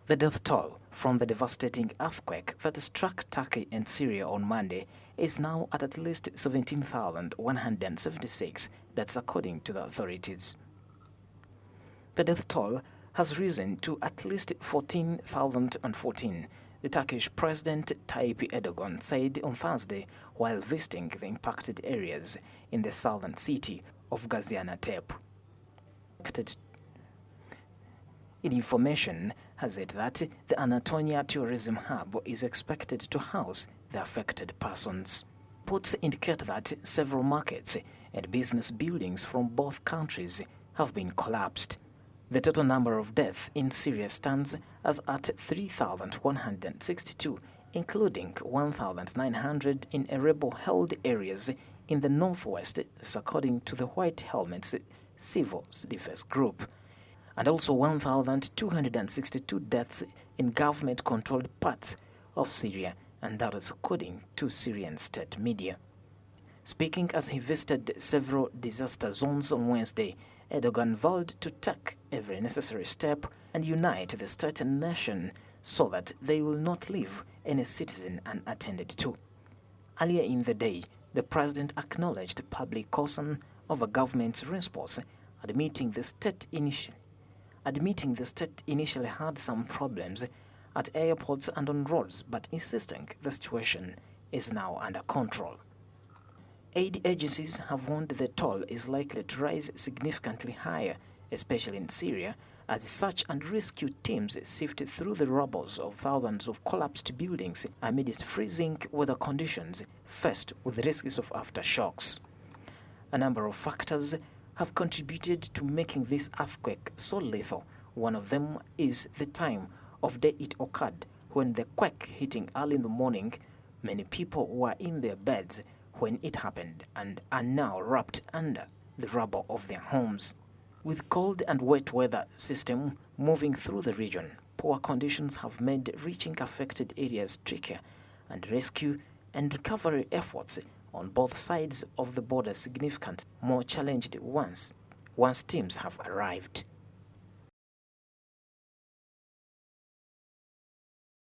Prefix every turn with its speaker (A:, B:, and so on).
A: The death toll from the devastating earthquake that struck Turkey and Syria on Monday is now at least 17,176. That's according to the authorities. The death toll has risen to at least 14,014. The Turkish President Tayyip Erdogan said on Thursday while visiting the impacted areas in the southern city of Gaziantep. Information has it that the Anatolia tourism hub is expected to house the affected persons. Reports indicate that several markets and business buildings from both countries have been collapsed. The total number of deaths in Syria stands as at 3,162, including 1,900 in rebel-held areas in the northwest, according to the White Helmets Civil Defense Group, and also 1,262 deaths in government-controlled parts of Syria, and that is according to Syrian state media. Speaking as he visited several disaster zones on Wednesday, Erdogan vowed to take every necessary step and unite the state and nation so that they will not leave any citizen unattended to. Earlier in the day, the president acknowledged public concern over government's response, admitting the state initially had some problems at airports and on roads, but insisting the situation is now under control. Aid agencies have warned the toll is likely to rise significantly higher, especially in Syria, as search and rescue teams sift through the rubble of thousands of collapsed buildings amidst freezing weather conditions faced with risks of aftershocks. A number of factors have contributed to making this earthquake so lethal. One of them is the time of day it occurred. When the quake hitting early in the morning, many people were in their beds when it happened and are now wrapped under the rubble of their homes. With cold and wet weather system moving through the region, poor conditions have made reaching affected areas trickier, and rescue and recovery efforts on both sides of the border significant more challenged once teams have arrived.